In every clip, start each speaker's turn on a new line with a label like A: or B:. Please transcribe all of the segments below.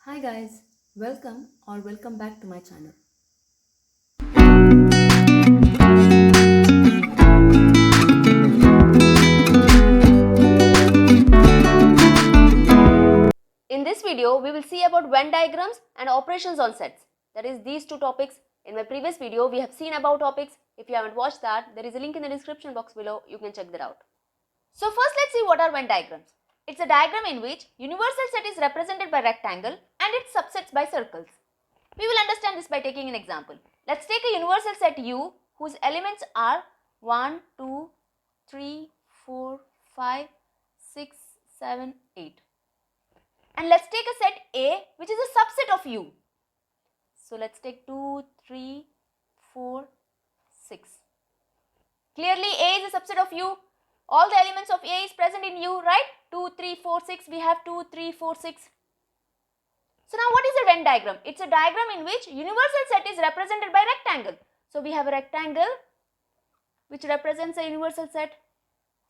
A: Hi guys, welcome back to my channel.
B: In this video, we will see about Venn diagrams and operations on sets. That is these two topics. In my previous video, we have seen about topics. If you haven't watched that, there is a link in the description box below. You can check that out. So first let's see what are Venn diagrams. It's a diagram in which universal set is represented by rectangle and its subsets by circles. We will understand this by taking an example. Let's take a universal set U whose elements are 1, 2, 3, 4, 5, 6, 7, 8. And let's take a set A which is a subset of U. So let's take 2, 3, 4, 6. Clearly A is a subset of U. All the elements of A is present in U, right? 2, 3, 4, 6. We have 2, 3, 4, 6. So now what is a Venn diagram? It's a diagram in which universal set is represented by rectangle. So we have a rectangle which represents a universal set.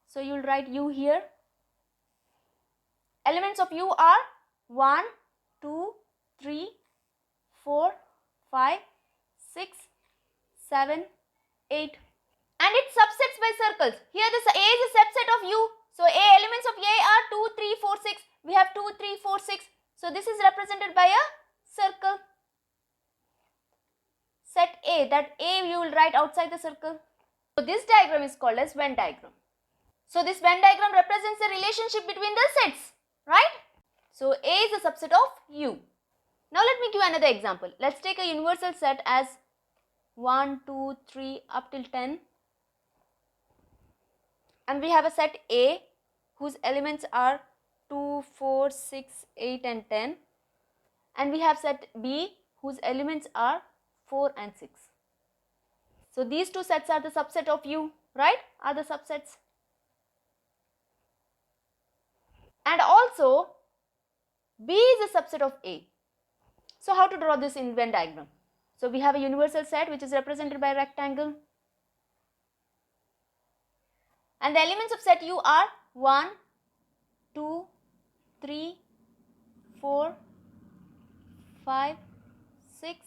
B: So you will write U here. Elements of U are 1, 2, 3, 4, 5, 6, 7, 8. And its subsets by circles. Here this A is a subset of U. So A elements of A are 2, 3, 4, 6. We have 2, 3, 4, 6. So this is represented by a circle. Set A, that A you will write outside the circle. So this diagram is called as Venn diagram. So this Venn diagram represents the relationship between the sets, right? So A is a subset of U. Now let me give another example. Let's take a universal set as 1, 2, 3 up till 10. And we have a set A whose elements are 2, 4, 6, 8 and 10. And we have set B whose elements are 4 and 6. So these two sets are the subset of U, right? Are the subsets. And also B is a subset of A. So how to draw this in Venn diagram? So we have a universal set which is represented by a rectangle. And the elements of set U are 1, 2, 3, 4, 5, 6,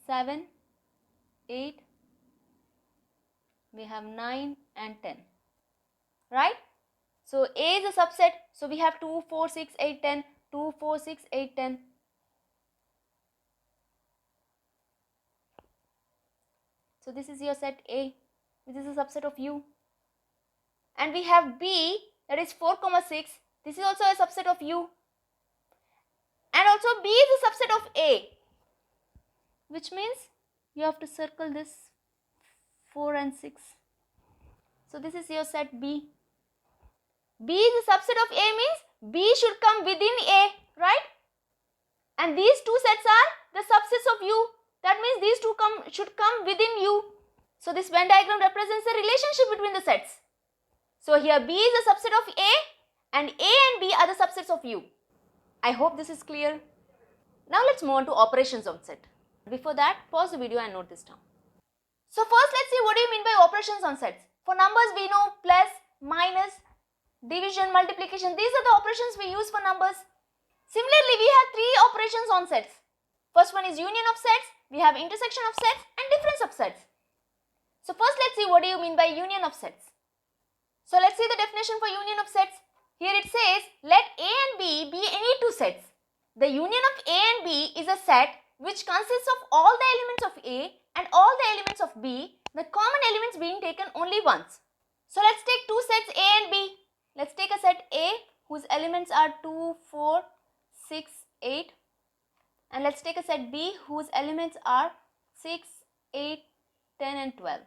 B: 7, 8. We have 9 and 10. Right? So A is a subset. So we have 2, 4, 6, 8, 10. 2, 4, 6, 8, 10. So this is your set A, which is a subset of U. And we have B, that is 4, 6. This is also a subset of U. And also B is a subset of A, which means you have to circle this 4 and 6. So this is your set B. B is a subset of A means B should come within A, right? And these two sets are the subsets of U. That means these two should come within U. So this Venn diagram represents the relationship between the sets. So here B is a subset of A and B are the subsets of U. I hope this is clear. Now let's move on to operations on set. Before that, pause the video and note this down. So first let's see what do you mean by operations on sets. For numbers we know plus, minus, division, multiplication. These are the operations we use for numbers. Similarly, we have three operations on sets. First one is union of sets, we have intersection of sets and difference of sets. So first let's see what do you mean by union of sets. So let's see the definition for union of sets. Here it says, let A and B be any two sets. The union of A and B is a set which consists of all the elements of A and all the elements of B, the common elements being taken only once. So let's take two sets A and B. Let's take a set A whose elements are 2, 4, 6, 8. And let's take a set B whose elements are 6, 8, 10 and 12.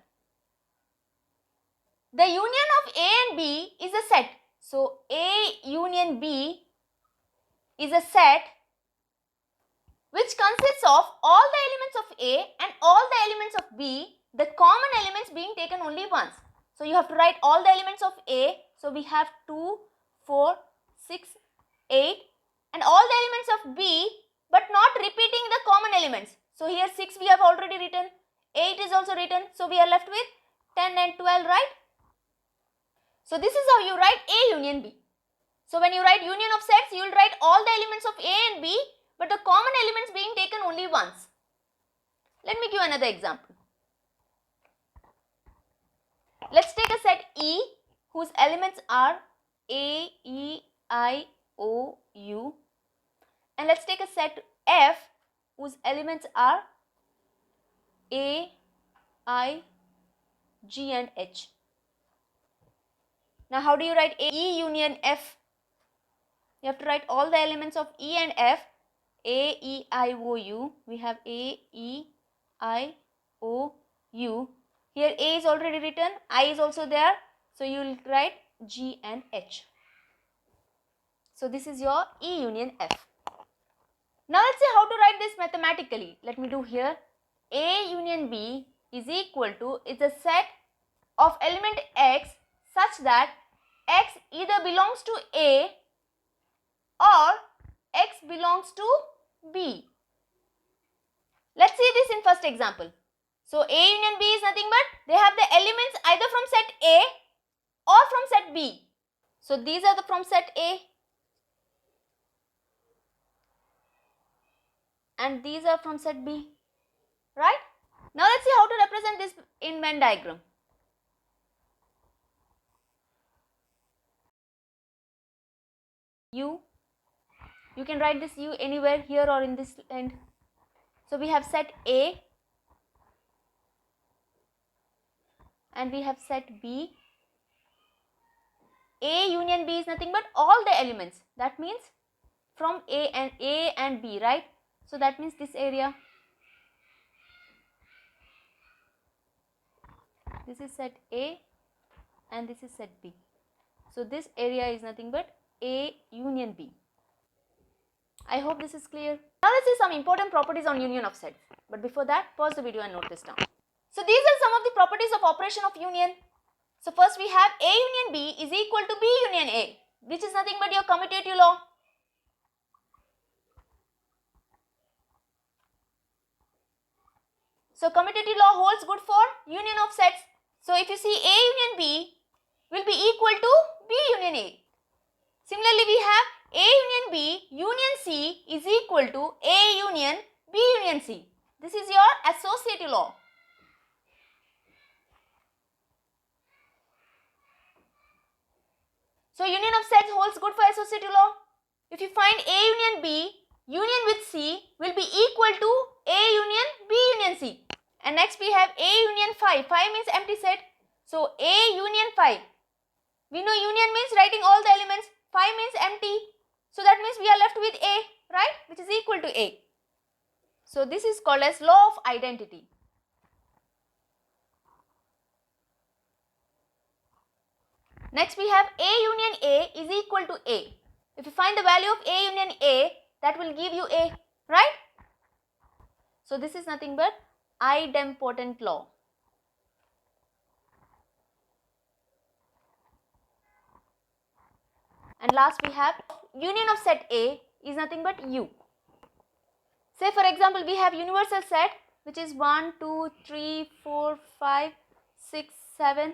B: The union of A and B is a set. So A union B is a set which consists of all the elements of A and all the elements of B, the common elements being taken only once. So you have to write all the elements of A. So we have 2, 4, 6, 8 and all the elements of B, but not repeating the common elements. So here 6 we have already written, 8 is also written. So we are left with 10 and 12, right? So this is how you write A union B. So when you write union of sets, you will write all the elements of A and B, but the common elements being taken only once. Let me give another example. Let's take a set E whose elements are A, E, I, O, U, and let's take a set F whose elements are A, I, G and H. Now how do you write E union F? You have to write all the elements of E and F. A, E, I, O, U. We have A, E, I, O, U. Here A is already written, I is also there. So you will write G and H. So this is your E union F. Now let's see how to write this mathematically. Let me do here. A union B is equal to, it's a set of element X such that X either belongs to A or X belongs to B. Let's see this in first example. So A union B is nothing but they have the elements either from set A or from set B. So these are the from set A and these are from set B, right? Now let's see how to represent this in Venn diagram. U, you can write this U anywhere, here or in this end. So we have set A and we have set B. A union B is nothing but all the elements. That means from A and B, right? So that means this area. This is set A and this is set B. So this area is nothing but A union B. I hope this is clear. Now let's see some important properties on union of sets. But before that, pause the video and note this down. So these are some of the properties of operation of union. So first we have A union B is equal to B union A, which is nothing but your commutative law. So commutative law holds good for union of sets. So if you see A union B will be equal to B union A. Similarly, we have A union B union C is equal to A union B union C. This is your associative law. So union of sets holds good for associative law. If you find A union B union with C will be equal to A union B union C. And next we have A union phi. Phi means empty set. So A union phi. We know union means writing all the elements. Phi means empty. So that means we are left with A, right? Which is equal to A. So this is called as law of identity. Next we have A union A is equal to A. If you find the value of A union A, that will give you A, right? So this is nothing but idempotent law. And last we have union of set A is nothing but U. Say for example, we have universal set which is 1, 2, 3, 4, 5, 6, 7.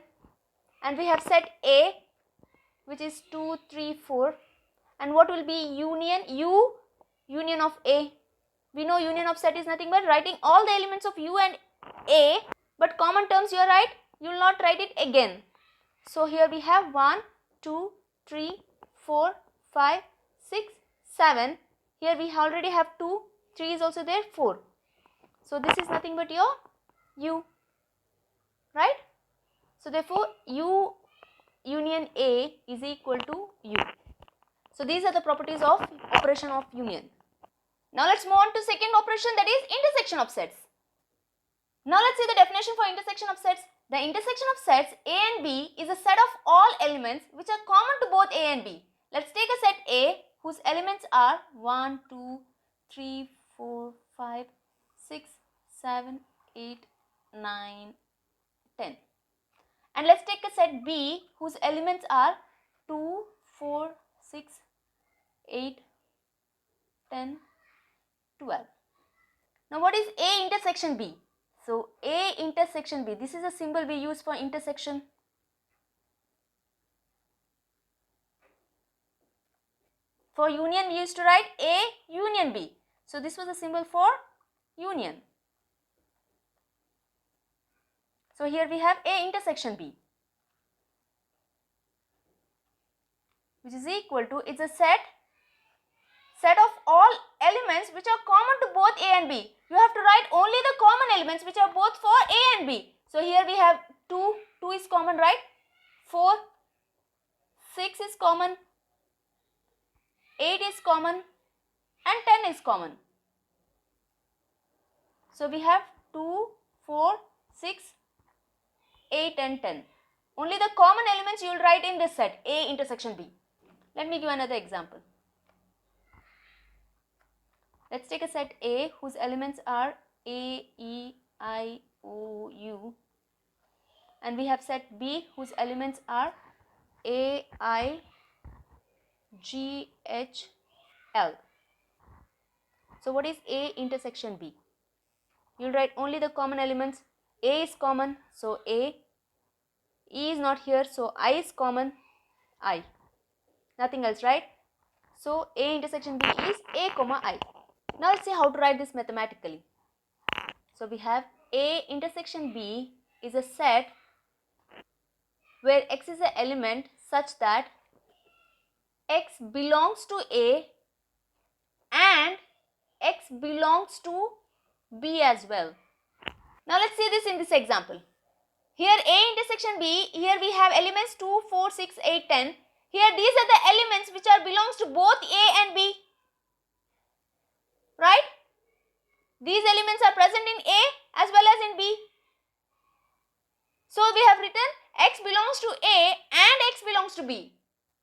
B: And we have set A which is 2, 3, 4. And what will be union? U, union of A. We know union of set is nothing but writing all the elements of U and A. But common terms you are right, you will not write it again. So here we have 1, 2, 3, 4, 5, 6, 7. Here we already have 2, 3 is also there, 4. So this is nothing but your U, right? So therefore U union A is equal to U. So these are the properties of operation of union. Now let's move on to second operation, that is intersection of sets. Now let's see the definition for intersection of sets. The intersection of sets A and B is a set of all elements which are common to both A and B. Let's take a set A whose elements are 1, 2, 3, 4, 5, 6, 7, 8, 9, 10. And let's take a set B whose elements are 2, 4, 6, 8, 10, 12. Now what is A intersection B? So A intersection B, this is a symbol we use for intersection. For union, we used to write A union B. So this was a symbol for union. So here we have A intersection B, which is equal to, it's a set of all elements which are common to both A and B. You have to write only the common elements which are both for A and B. So here we have 2 is common, right? 4, 6 is common, 8 is common, and 10 is common. So we have 2, 4, 6, 8 and 10. Only the common elements you will write in this set, A intersection B. Let me give another example. Let's take a set A whose elements are A, E, I, O, U, and we have set B whose elements are A, I, G, H, L. So what is A intersection B? You will write only the common elements. A is common, so A. E is not here, so I is common, I. Nothing else, right? So A intersection B is A comma I. Now let's see how to write this mathematically. So we have A intersection B is a set where X is an element such that X belongs to A and X belongs to B as well. Now let's see this in this example. Here A intersection B, here we have elements 2, 4, 6, 8, 10. Here these are the elements which are belongs to both A and B. Right? These elements are present in A as well as in B. So we have written X belongs to A and X belongs to B.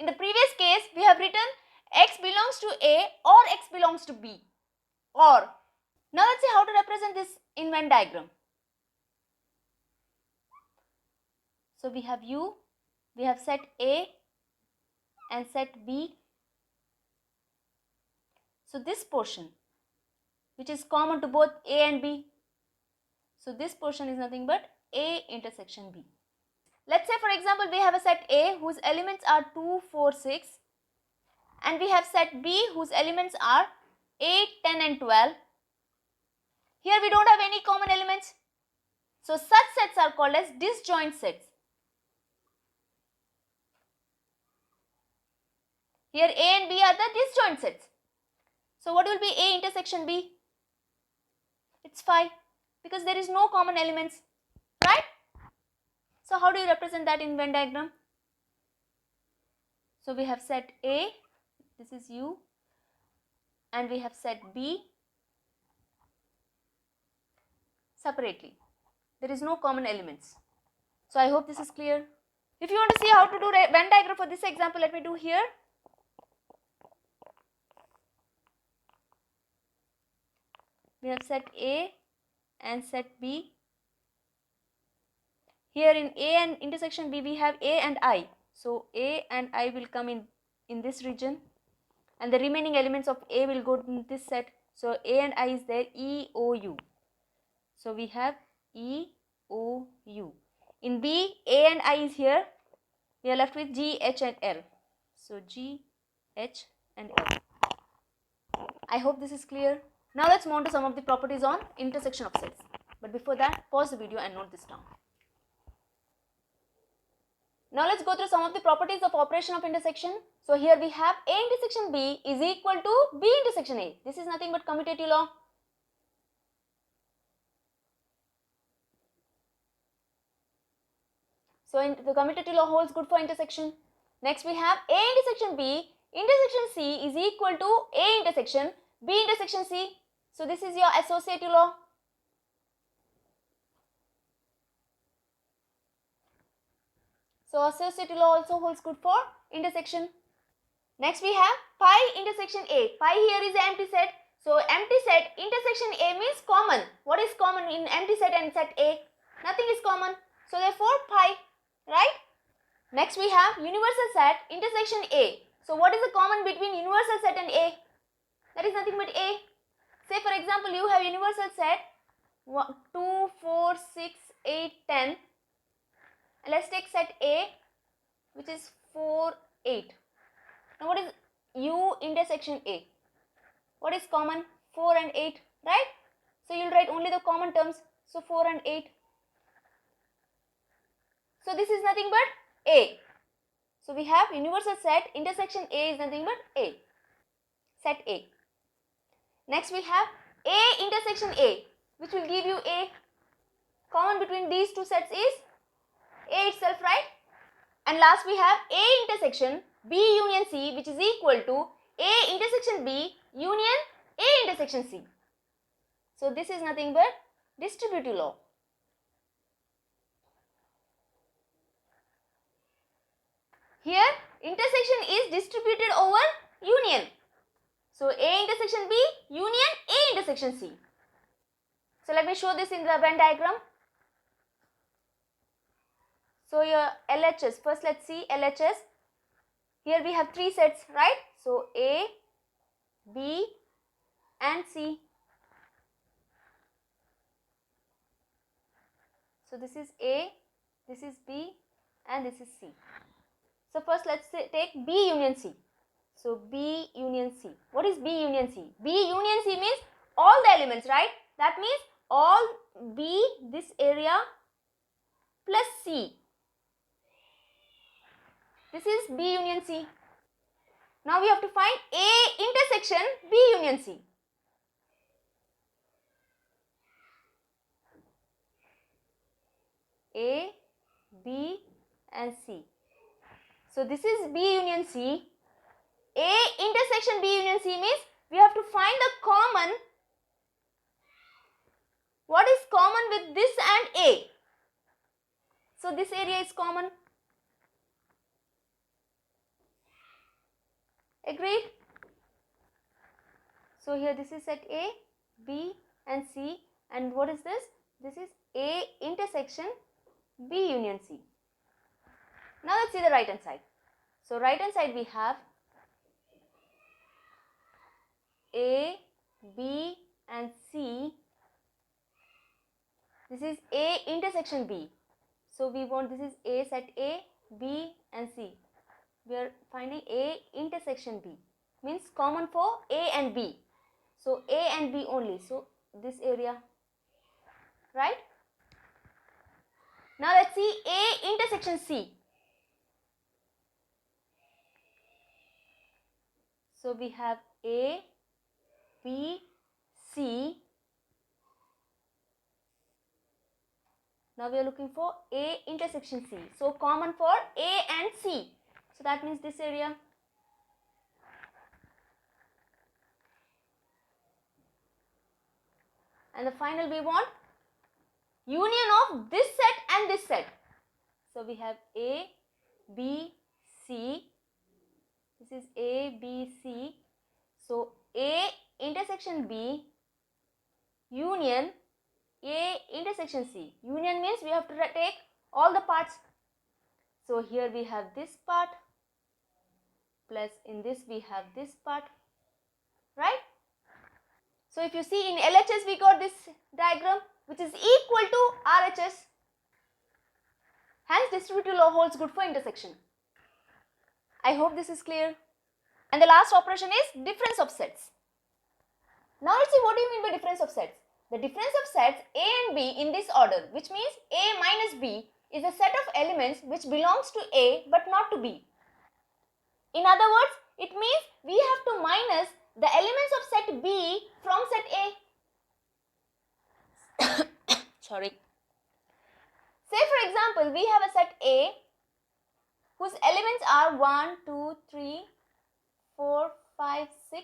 B: In the previous case, we have written X belongs to A or X belongs to B. Or, now let's see how to represent this in Venn diagram. So we have U, we have set A and set B. So this portion, which is common to both A and B. So this portion is nothing but A intersection B. Let's say for example we have a set A whose elements are 2, 4, 6 and we have set B whose elements are 8, 10 and 12. Here we don't have any common elements. So such sets are called as disjoint sets. Here A and B are the disjoint sets. So what will be A intersection B? It's 5 because there is no common elements, right? So how do you represent that in Venn diagram? So we have set A, this is U, and we have set B separately. There is no common elements. So I hope this is clear. If you want to see how to do Venn diagram for this example, let me do here. We have set A and set B. Here in A and intersection B, we have A and I. So A and I will come in this region and the remaining elements of A will go in this set. So A and I is there, E, O, U. So we have E, O, U. In B, A and I is here. We are left with G, H and L. So G, H and L. I hope this is clear. Now let's move on to some of the properties on intersection of sets. But before that, pause the video and note this down. Now let's go through some of the properties of operation of intersection. So here we have A intersection B is equal to B intersection A. This is nothing but commutative law. So the commutative law holds good for intersection. Next we have A intersection B intersection C is equal to A intersection B intersection C. So this is your associative law. So associative law also holds good for intersection. Next we have pi intersection A. Pi here is an empty set. So empty set intersection A means common. What is common in empty set and set A? Nothing is common. So therefore pi, right? Next we have universal set intersection A. So what is the common between universal set and A? That is nothing but A. Say for example you have universal set 2, 4, 6, 8, 10. Let's take set A which is 4, 8. Now what is U intersection A. What is common? 4 and 8, right? So you'll write only the common terms. So 4 and 8. So this is nothing but A. So we have universal set intersection A is nothing but A. Set A. Next we have A intersection A, which will give you A. Common between these two sets is A itself, right? And last we have A intersection B union C, which is equal to A intersection B union A intersection C. So this is nothing but distributive law. Here intersection is distributed over union. So A intersection B union A intersection C. So let me show this in the Venn diagram. So your LHS, first let's see LHS. Here we have three sets, right? So A, B and C. So this is A, this is B and this is C. So first let's take B union C. So B union C. What is B union C? B union C means all the elements, right? That means all B, this area plus C. This is B union C. Now we have to find A intersection B union C. A, B and C. So this is B union C. A intersection B union C means we have to find the common. What is common with this and A? So this area is common. Agreed? So here this is set A, B and C, and what is this? This is A intersection B union C. Now let's see the right hand side. So right hand side we have A, B and C. This is A intersection B. So we want, this is A, set A, B and C. We are finding A intersection B, means common for A and B. So A and B only. So this area, right? Now let's see A intersection C. So we have A, B, C. Now we are looking for A intersection C. So common for A and C. So that means this area. And the final we want union of this set and this set. So we have A, B, C. This is A, B, C. So A intersection B union A intersection C. Union means we have to take all the parts. So here we have this part plus in this we have this part, right? So if you see in LHS we got this diagram which is equal to RHS. Hence distributive law holds good for intersection. I hope this is clear. And the last operation is difference of sets. Now let's see what do you mean by difference of sets. The difference of sets A and B in this order, which means A minus B, is a set of elements which belongs to A but not to B. In other words, it means we have to minus the elements of set B from set A. Sorry. Say for example, we have a set A whose elements are 1, 2, 3, 4, 5, 6,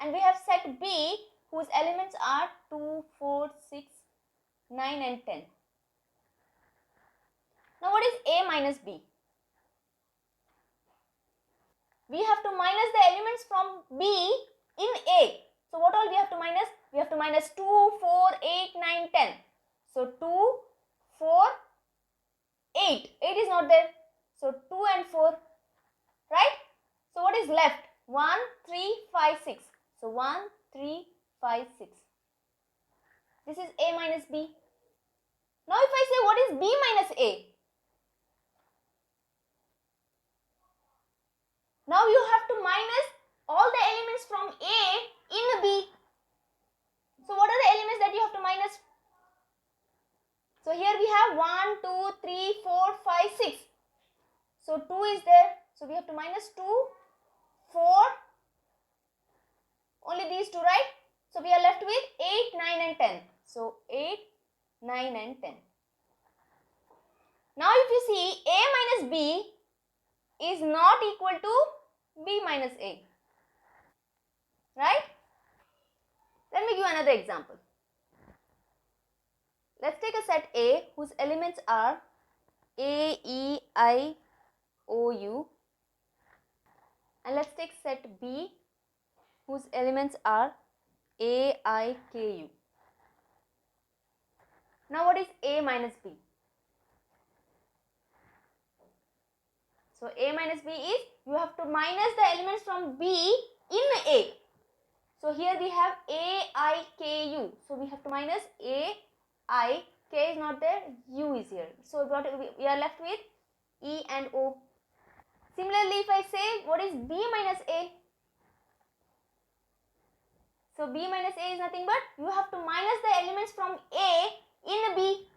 B: and we have set B whose elements are 2, 4, 6, 9 and 10. Now what is A minus B? We have to minus the elements from B in A. So what all we have to minus? We have to minus 2, 4, 8, 9, 10. So 2, 4, 8. 8 is not there. So 2 and 4. Right? So what is left? 1, 3, 5, 6. So 1, 3, 5, 6. This is A minus B. Now if I say what is B minus A? Now you have to minus all the elements from A in B. So what are the elements that you have to minus? So here we have 1, 2, 3, 4, 5, 6. So 2 is there. So we have to minus 2, 4. Only these two, right? So we are left with 8, 9 and 10. So 8, 9 and 10. Now if you see, A minus B is not equal to B minus A. Right? Let me give another example. Let's take a set A whose elements are A, E, I, O, U. And let's take set B whose elements are A, I, K, U. Now what is A minus B? So A minus B is, you have to minus the elements from B in A. So here we have A, I, K, U. So we have to minus A, I, K is not there, U is here. So what we are left with E and O. Similarly, if I say what is B minus A? So B minus A is nothing but you have to minus the elements from A in B.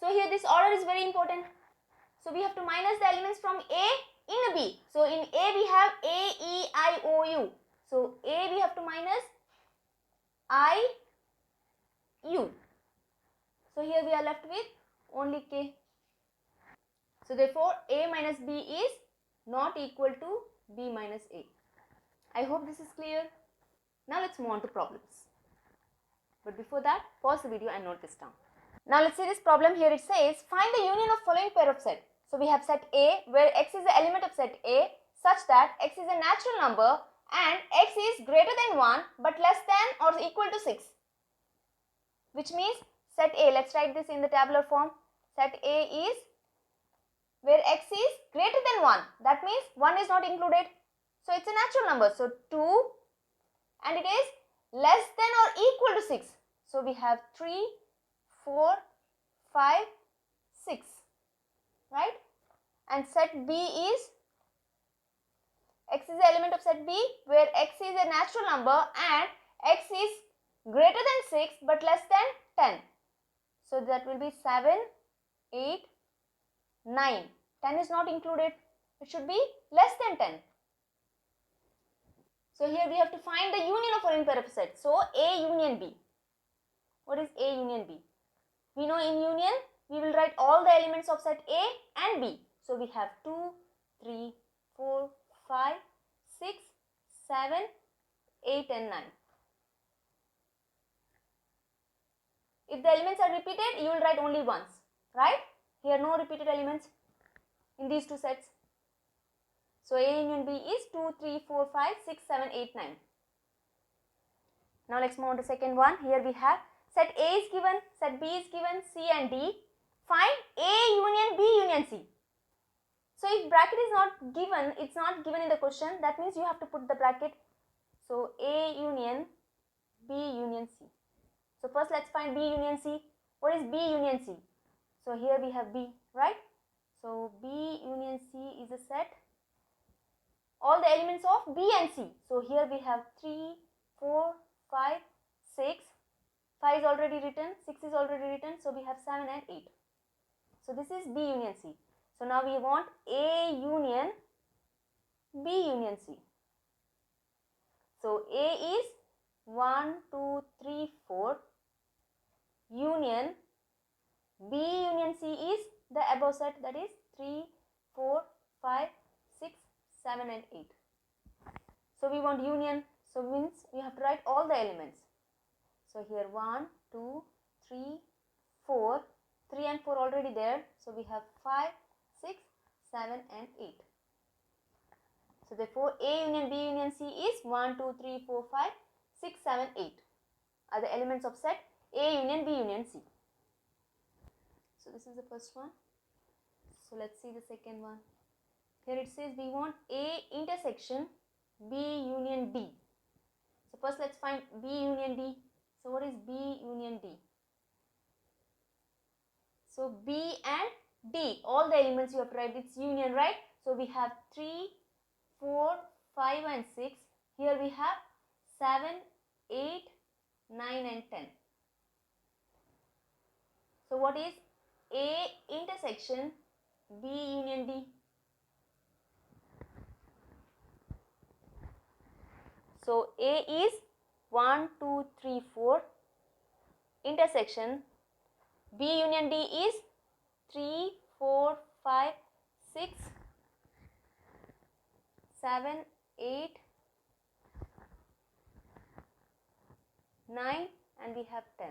B: So here this order is very important. So we have to minus the elements from A in B. So in A we have A, E, I, O, U. So A we have to minus I, U. So here we are left with only K. So therefore A minus B is not equal to B minus A. I hope this is clear. Now let's move on to problems. But before that, pause the video and note this down. Now let's see this problem. Here it says, find the union of following pair of set. So we have set A where x is the element of set A such that x is a natural number and x is greater than 1 but less than or equal to 6. Which means set A, let's write this in the tabular form. Set A is where x is greater than 1. That means 1 is not included. So it's a natural number. So 2 and it is less than or equal to 6. So we have 3, 4, 5, 6. Right? And set B is, x is the element of set B where x is a natural number and x is greater than 6 but less than 10. So that will be 7, 8, 9. 10 is not included. It should be less than 10. So here we have to find the union of following pair of sets. So A union B. What is A union B? We know in union we will write all the elements of set A and B. So we have 2, 3, 4, 5, 6, 7, 8 and 9. If the elements are repeated, you will write only once, right? Here no repeated elements in these two sets. So A union B is 2, 3, 4, 5, 6, 7, 8, 9. Now let's move on to second one. Here we have set A is given, set B is given, C and D. Find A union B union C. So if bracket is not given, it's not given in the question, that means you have to put the bracket. So A union B union C. So first let's find B union C. What is B union C? So here we have B, right? So B union C is a set. All the elements of B and C. So here we have 3, 4, 5, 6. 5 is already written, 6 is already written. So we have 7 and 8. So this is B union C. So now we want A union B union C. So A is 1, 2, 3, 4. Union B union C is the above set, that is 3, 4, 5, 6, 7 and 8. So we want union. So means we have to write all the elements. So here 1, 2, 3, 4. 3 and 4 already there. So we have 5, 6, 7 and 8. So therefore A union B union C is 1, 2, 3, 4, 5, 6, 7, 8 are the elements of set A union B union C. So this is the first one. So let's see the second one. Here it says we want A intersection B union D. So first let's find B union D. So what is B union D? So B and D, all the elements you have to write its union, right? So we have 3, 4, 5 and 6. Here we have 7, 8, 9 and 10. So what is A intersection B union D? So A is 1, 2, 3, 4. Intersection B union D is 3, 4, 5, 6, 7, 8, 9 and we have 10.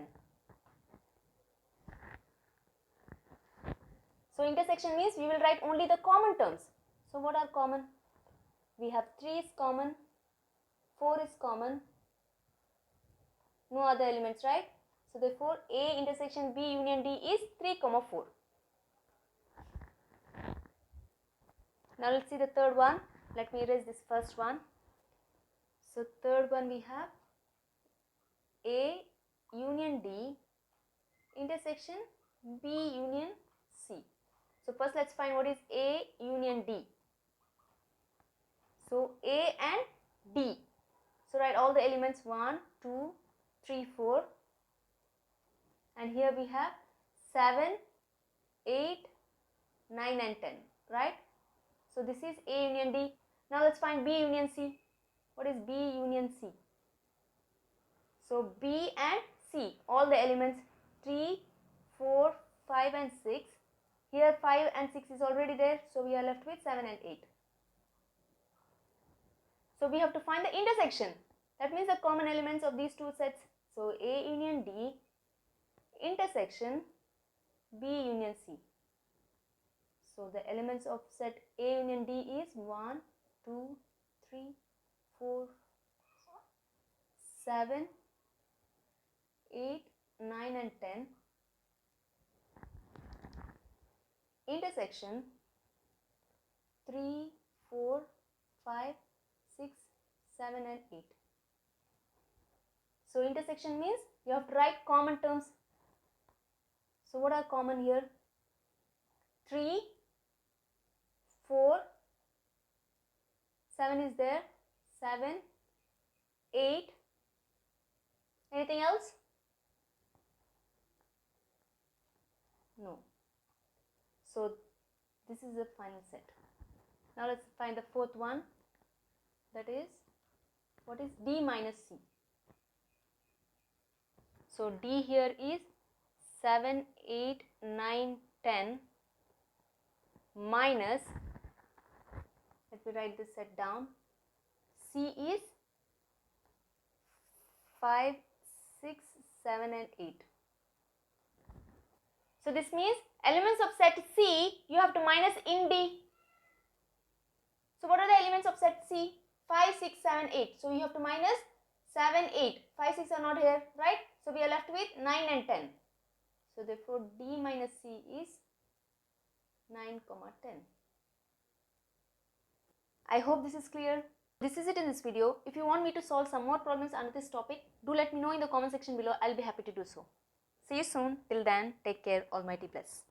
B: So intersection means we will write only the common terms. So what are common? We have 3 is common, 4 is common, no other elements, right? So therefore A intersection B union D is 3, 4. Now let's see the third one. Let me erase this first one. So third one we have A union D intersection B union C. So first let's find what is A union D. So A and D. So write all the elements 1, 2, 3, 4. And here we have 7, 8, 9 and 10, right? So this is A union D. Now let's find B union C. What is B union C? So B and C, all the elements 3, 4, 5 and 6. Here 5 and 6 is already there, so we are left with 7 and 8. So we have to find the intersection. That means the common elements of these two sets. So A union D intersection B union C. So the elements of set A union D is 1, 2, 3, 4, 7, 8, 9 and 10. Intersection 3, 4, 5, 6, 7 and 8. So intersection means you have to write common terms. So what are common here? 3, 4, 7 is there, 7, 8. Anything else? No. So this is the final set. Now let's find the fourth one. That is, what is D minus C? So D here is 7, 8, 9, 10 minus, let me write this set down, C is 5, 6, 7 and 8. So this means elements of set C you have to minus in D. So what are the elements of set C? 5, 6, 7, 8. So you have to minus 7, 8. 5, 6 are not here, right? So we are left with 9 and 10. So therefore D minus C is 9, 10. I hope this is clear. This is it in this video. If you want me to solve some more problems under this topic, do let me know in the comment section below. I'll be happy to do so. See you soon. Till then, take care. Almighty bless.